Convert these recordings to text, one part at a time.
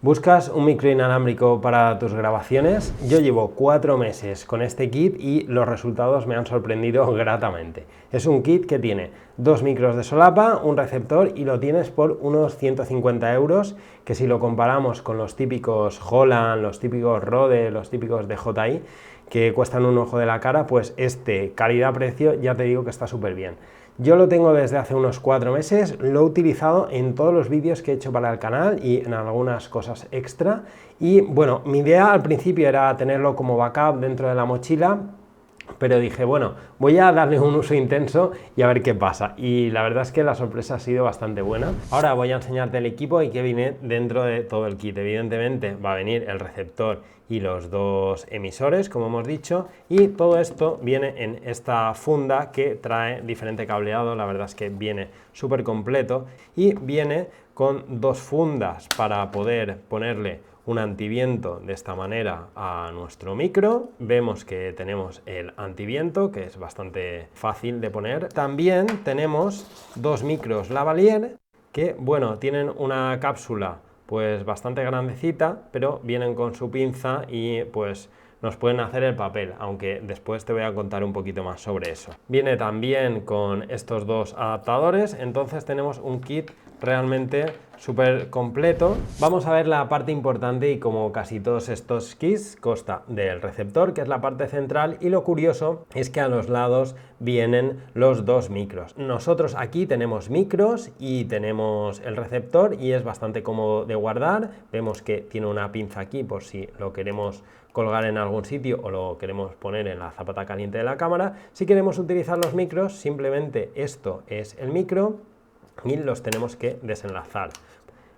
¿Buscas un micro inalámbrico para tus grabaciones? Yo llevo 4 meses con este kit y los resultados me han sorprendido gratamente. Es un kit que tiene 2 micros de solapa, un receptor y lo tienes por unos 150 euros, que si lo comparamos con los típicos Holland, los típicos Rode, los típicos DJI, que cuestan un ojo de la cara, pues este calidad-precio ya te digo que está súper bien. Yo lo tengo desde hace unos 4 meses, lo he utilizado en todos los vídeos que he hecho para el canal y en algunas cosas extra. Y bueno, mi idea al principio era tenerlo como backup dentro de la mochila, pero dije, bueno, voy a darle un uso intenso y a ver qué pasa. Y la verdad es que la sorpresa ha sido bastante buena. Ahora voy a enseñarte el equipo y qué viene dentro de todo el kit. Evidentemente va a venir el receptor y los 2 emisores, como hemos dicho, y todo esto viene en esta funda que trae diferente cableado. La verdad es que viene súper completo y viene con 2 fundas para poder ponerle un antiviento de esta manera a nuestro micro. Vemos que tenemos el antiviento, que es bastante fácil de poner. También tenemos 2 micros lavalier que, bueno, tienen una cápsula pues bastante grandecita, pero vienen con su pinza y pues nos pueden hacer el papel, aunque después te voy a contar un poquito más sobre eso. Viene también con estos 2 adaptadores, entonces tenemos un kit realmente súper completo. Vamos a ver la parte importante y como casi todos estos kits consta del receptor, que es la parte central, y lo curioso es que a los lados vienen los 2 micros. Nosotros aquí tenemos micros y tenemos el receptor y es bastante cómodo de guardar. Vemos que tiene una pinza aquí por si lo queremos colgar en algún sitio o lo queremos poner en la zapata caliente de la cámara. Si queremos utilizar los micros, simplemente esto es el micro y los tenemos que desenlazar.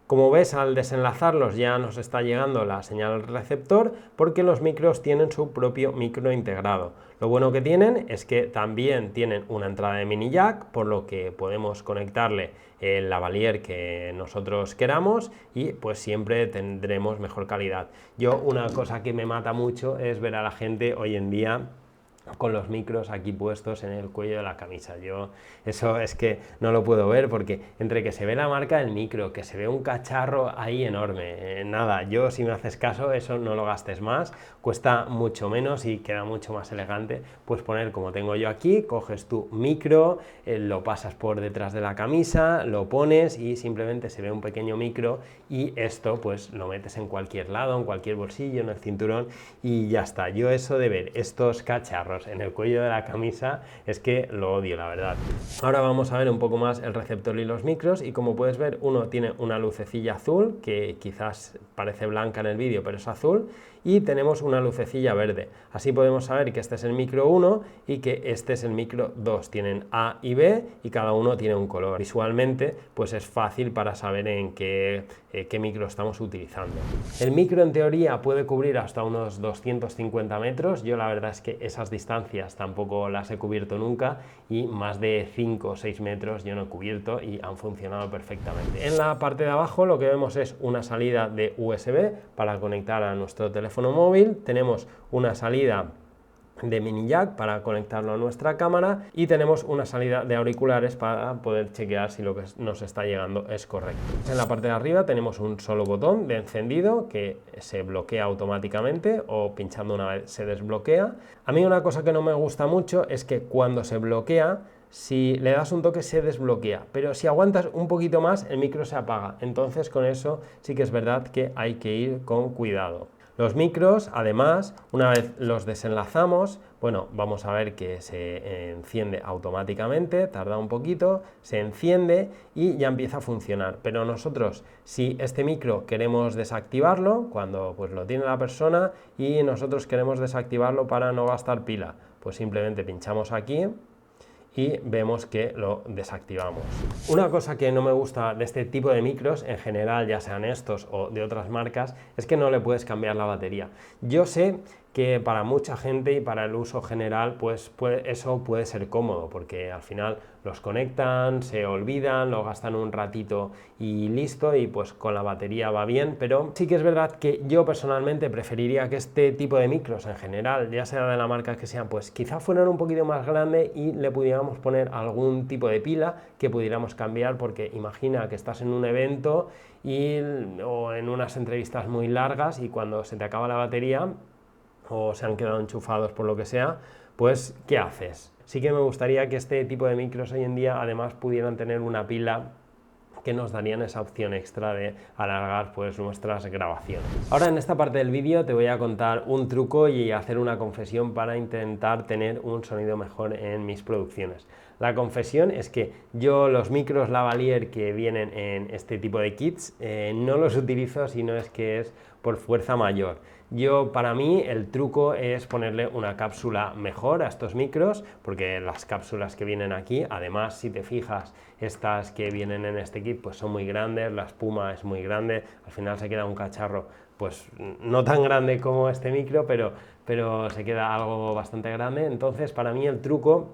Como ves, al desenlazarlos ya nos está llegando la señal al receptor porque los micros tienen su propio micro integrado. Lo bueno que tienen es que también tienen una entrada de mini jack, por lo que podemos conectarle el lavalier que nosotros queramos y pues siempre tendremos mejor calidad. Yo una cosa que me mata mucho es ver a la gente hoy en día con los micros aquí puestos en el cuello de la camisa. Yo eso es que no lo puedo ver porque entre que se ve la marca del micro, que se ve un cacharro ahí enorme, nada, yo si me haces caso eso no lo gastes más, cuesta mucho menos y queda mucho más elegante, pues poner como tengo yo aquí, coges tu micro, lo pasas por detrás de la camisa, lo pones y simplemente se ve un pequeño micro y esto pues lo metes en cualquier lado, en cualquier bolsillo, en el cinturón y ya está. Yo eso de ver estos cacharros en el cuello de la camisa es que lo odio, la verdad. Ahora vamos a ver un poco más el receptor y los micros y como puedes ver uno tiene una lucecilla azul que quizás parece blanca en el vídeo pero es azul y tenemos una lucecilla verde. Así podemos saber que este es el micro 1 y que este es el micro 2. Tienen A y B y cada uno tiene un color. Visualmente pues es fácil para saber en qué micro estamos utilizando. El micro en teoría puede cubrir hasta unos 250 metros. Yo la verdad es que esas distancias tampoco las he cubierto nunca y más de 5 o 6 metros yo no he cubierto y han funcionado perfectamente. En la parte de abajo lo que vemos es una salida de USB para conectar a nuestro teléfono móvil, tenemos una salida de mini jack para conectarlo a nuestra cámara y tenemos una salida de auriculares para poder chequear si lo que nos está llegando es correcto. En la parte de arriba tenemos un solo botón de encendido que se bloquea automáticamente o pinchando una vez se desbloquea. A mí una cosa que no me gusta mucho es que cuando se bloquea, si le das un toque se desbloquea, pero si aguantas un poquito más el micro se apaga, entonces con eso sí que es verdad que hay que ir con cuidado. Los micros, además, una vez los desenlazamos, bueno, vamos a ver que se enciende automáticamente, tarda un poquito, se enciende y ya empieza a funcionar. Pero nosotros, si este micro queremos desactivarlo, cuando pues lo tiene la persona y nosotros queremos desactivarlo para no gastar pila, pues simplemente pinchamos aquí y vemos que lo desactivamos. Una cosa que no me gusta de este tipo de micros, en general ya sean estos o de otras marcas, es que no le puedes cambiar la batería. Yo sé que para mucha gente y para el uso general, pues eso puede ser cómodo, porque al final los conectan, se olvidan, lo gastan un ratito y listo, y pues con la batería va bien. Pero sí que es verdad que yo personalmente preferiría que este tipo de micros en general, ya sea de la marca que sean, pues quizá fueran un poquito más grande y le pudiéramos poner algún tipo de pila que pudiéramos cambiar, porque imagina que estás en un evento o en unas entrevistas muy largas y cuando se te acaba la batería o se han quedado enchufados por lo que sea, pues ¿qué haces? Sí que me gustaría que este tipo de micros hoy en día además pudieran tener una pila que nos darían esa opción extra de alargar pues nuestras grabaciones. Ahora en esta parte del vídeo te voy a contar un truco y hacer una confesión para intentar tener un sonido mejor en mis producciones. La confesión es que yo los micros lavalier que vienen en este tipo de kits no los utilizo, sino es que es por fuerza mayor. Para mí el truco es ponerle una cápsula mejor a estos micros, porque las cápsulas que vienen aquí, además si te fijas, estas que vienen en este kit pues son muy grandes, la espuma es muy grande, al final se queda un cacharro pues no tan grande como este micro, pero se queda algo bastante grande. Entonces para mí el truco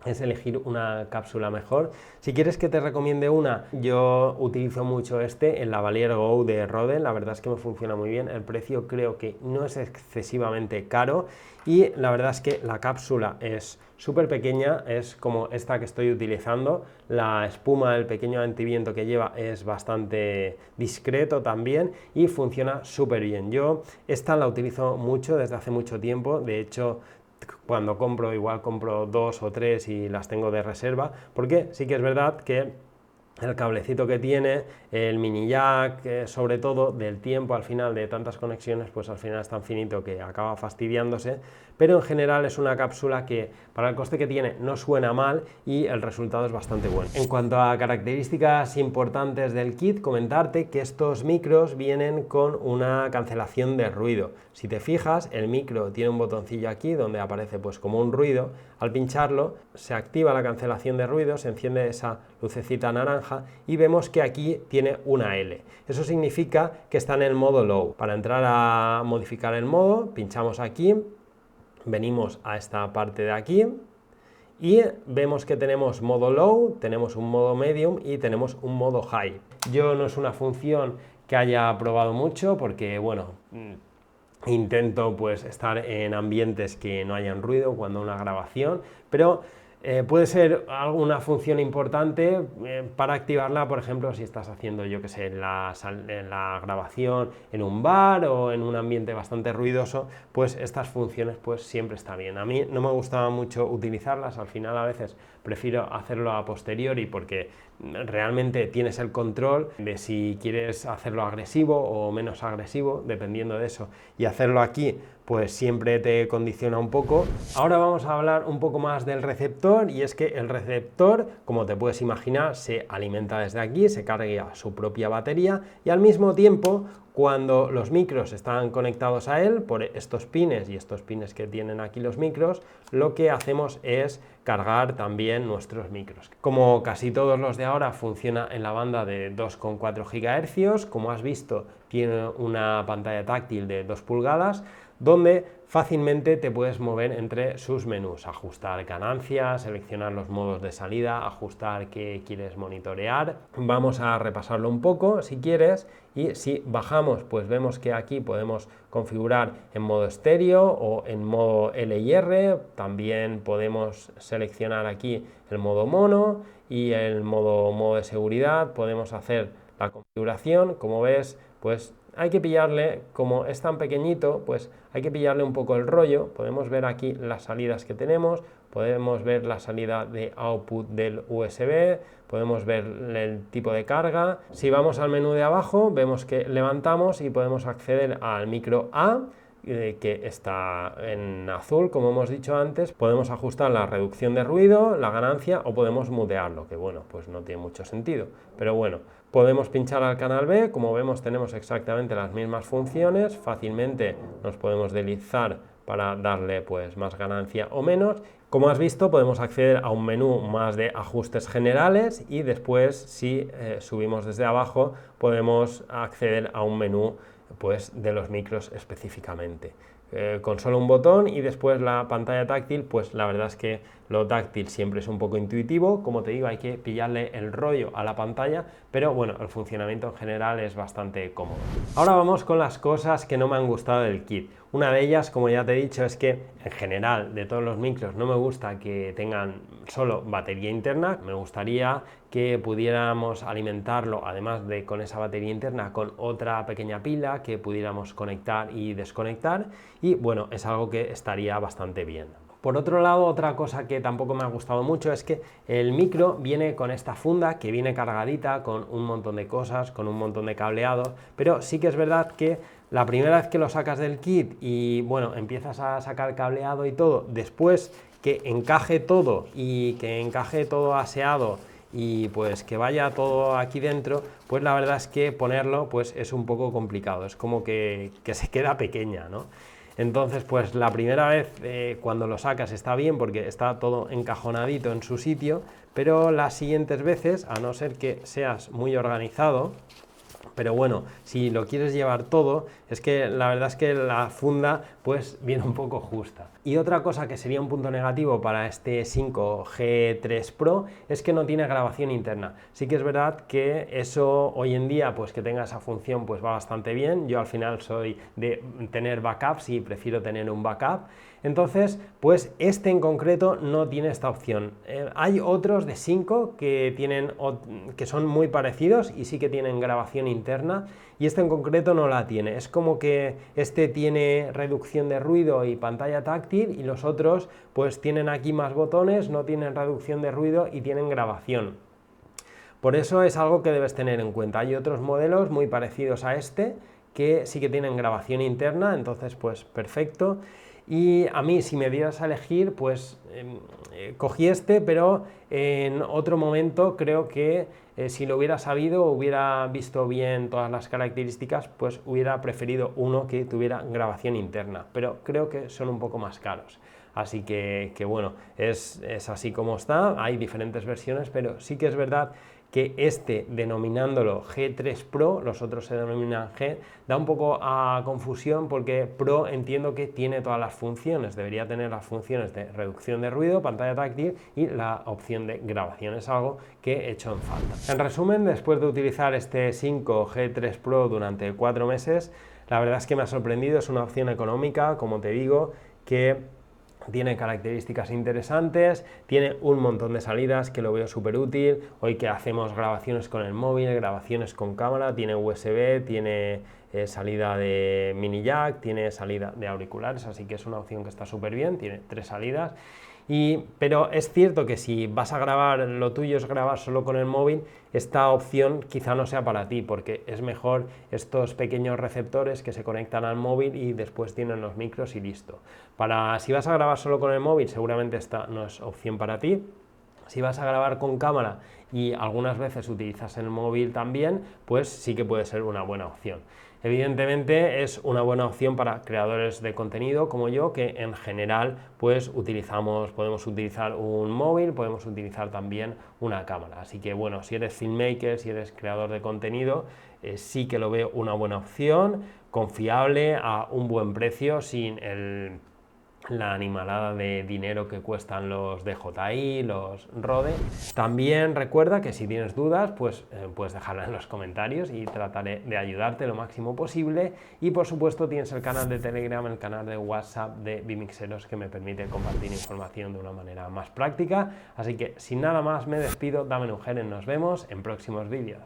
es elegir una cápsula mejor. Si quieres que te recomiende una, yo utilizo mucho el Lavalier Go de Rode, la verdad es que me funciona muy bien, el precio creo que no es excesivamente caro y la verdad es que la cápsula es súper pequeña, es como esta que estoy utilizando, la espuma, el pequeño antiviento que lleva es bastante discreto también y funciona súper bien. Yo esta la utilizo mucho desde hace mucho tiempo, de hecho cuando compro, igual compro 2 o 3 y las tengo de reserva, porque sí que es verdad que el cablecito que tiene, el mini jack, sobre todo del tiempo al final de tantas conexiones, pues al final es tan finito que acaba fastidiándose, pero en general es una cápsula que para el coste que tiene no suena mal y el resultado es bastante bueno. En cuanto a características importantes del kit, comentarte que estos micros vienen con una cancelación de ruido. Si te fijas, el micro tiene un botoncillo aquí donde aparece pues como un ruido, al pincharlo se activa la cancelación de ruido, se enciende esa lucecita naranja y vemos que aquí tiene una L. Eso significa que está en el modo low. Para entrar a modificar el modo, pinchamos aquí, venimos a esta parte de aquí y vemos que tenemos modo low, tenemos un modo medium y tenemos un modo high. Yo no es una función que haya probado mucho porque, bueno, intento pues estar en ambientes que no hayan ruido cuando una grabación, pero puede ser alguna función importante para activarla, por ejemplo, si estás haciendo, yo que sé, la grabación en un bar o en un ambiente bastante ruidoso, pues estas funciones pues siempre está bien. A mí no me gustaba mucho utilizarlas, al final a veces prefiero hacerlo a posteriori porque realmente tienes el control de si quieres hacerlo agresivo o menos agresivo, dependiendo de eso, y hacerlo aquí pues siempre te condiciona un poco. Ahora vamos a hablar un poco más del receptor, y es que el receptor, como te puedes imaginar, se alimenta desde aquí, se carga su propia batería y al mismo tiempo cuando los micros están conectados a él por estos pines y estos pines que tienen aquí los micros, lo que hacemos es cargar también nuestros micros. Como casi todos los de ahora, funciona en la banda de 2,4 GHz, como has visto tiene una pantalla táctil de 2 pulgadas, donde fácilmente te puedes mover entre sus menús, ajustar ganancias, seleccionar los modos de salida, ajustar qué quieres monitorear. Vamos a repasarlo un poco si quieres, y si bajamos pues vemos que aquí podemos configurar en modo estéreo o en modo LR, también podemos seleccionar aquí el modo mono y el modo de seguridad, podemos hacer la configuración, como ves pues hay que pillarle, como es tan pequeñito, pues hay que pillarle un poco el rollo. Podemos ver aquí las salidas que tenemos, podemos ver la salida de output del USB, podemos ver el tipo de carga. Si vamos al menú de abajo, vemos que levantamos y podemos acceder al micro A, que está en azul, como hemos dicho antes. Podemos ajustar la reducción de ruido, la ganancia, o podemos mutearlo, que bueno, pues no tiene mucho sentido, pero bueno. Podemos pinchar al canal B, como vemos tenemos exactamente las mismas funciones, fácilmente nos podemos deslizar para darle pues más ganancia o menos. Como has visto, podemos acceder a un menú más de ajustes generales y después si subimos desde abajo podemos acceder a un menú pues de los micros específicamente. con solo un botón, y después la pantalla táctil, pues la verdad es que lo táctil siempre es un poco intuitivo, como te digo, hay que pillarle el rollo a la pantalla, pero bueno, el funcionamiento en general es bastante cómodo. Ahora vamos con las cosas que no me han gustado del kit. Una de ellas, como ya te he dicho, es que en general de todos los micros no me gusta que tengan solo batería interna. Me gustaría que pudiéramos alimentarlo, además de con esa batería interna, con otra pequeña pila que pudiéramos conectar y desconectar, y bueno, es algo que estaría bastante bien. Por otro lado, otra cosa que tampoco me ha gustado mucho es que el micro viene con esta funda que viene cargadita con un montón de cosas, con un montón de cableado, pero sí que es verdad que la primera vez que lo sacas del kit y bueno, empiezas a sacar cableado y todo, después que encaje todo y que encaje todo aseado y pues que vaya todo aquí dentro, pues la verdad es que ponerlo pues es un poco complicado, es como que se queda pequeña, ¿no? Entonces, pues la primera vez cuando lo sacas está bien porque está todo encajonadito en su sitio, pero las siguientes veces, a no ser que seas muy organizado, pero bueno, si lo quieres llevar todo, es que la verdad es que la funda pues viene un poco justa. Y otra cosa que sería un punto negativo para este 5G3 Pro es que no tiene grabación interna. Sí que es verdad que eso hoy en día, pues que tenga esa función, pues va bastante bien. Yo al final soy de tener backups y prefiero tener un backup. Entonces, pues este en concreto no tiene esta opción. Hay otros de 5 que son muy parecidos y sí que tienen grabación interna, y este en concreto no la tiene. Es como que este tiene reducción de ruido y pantalla táctil, y los otros pues tienen aquí más botones, no tienen reducción de ruido y tienen grabación. Por eso es algo que debes tener en cuenta. Hay otros modelos muy parecidos a este que sí que tienen grabación interna, entonces pues perfecto. Y a mí, si me dieras a elegir, pues cogí este, pero en otro momento creo que si lo hubiera sabido, hubiera visto bien todas las características, pues hubiera preferido uno que tuviera grabación interna, pero creo que son un poco más caros. Así que bueno, es así como está. Hay diferentes versiones, pero sí que es verdad que este, denominándolo G3 Pro, los otros se denominan G, da un poco a confusión porque Pro entiendo que tiene todas las funciones, debería tener las funciones de reducción de ruido, pantalla táctil y la opción de grabación, es algo que he hecho en falta. En resumen, después de utilizar este 5G3 Pro durante 4 meses, la verdad es que me ha sorprendido, es una opción económica, como te digo, que tiene características interesantes, tiene un montón de salidas que lo veo súper útil. Hoy que hacemos grabaciones con el móvil, grabaciones con cámara, tiene USB, tiene salida de mini jack, tiene salida de auriculares, así que es una opción que está súper bien, tiene 3 salidas. Pero es cierto que si vas a grabar, lo tuyo es grabar solo con el móvil, esta opción quizá no sea para ti, porque es mejor estos pequeños receptores que se conectan al móvil y después tienen los micros y listo. Si vas a grabar solo con el móvil, seguramente esta no es opción para ti. Si vas a grabar con cámara y algunas veces utilizas el móvil también, pues sí que puede ser una buena opción. Evidentemente es una buena opción para creadores de contenido como yo, que en general pues podemos utilizar un móvil, podemos utilizar también una cámara. Así que bueno, si eres filmmaker, si eres creador de contenido, sí que lo veo una buena opción, confiable, a un buen precio, sin la animalada de dinero que cuestan los DJI, los Rode. También recuerda que si tienes dudas, pues puedes dejarla en los comentarios y trataré de ayudarte lo máximo posible. Y por supuesto tienes el canal de Telegram, el canal de WhatsApp de Vmixeros, que me permite compartir información de una manera más práctica. Así que sin nada más me despido, dame un gel, nos vemos en próximos vídeos.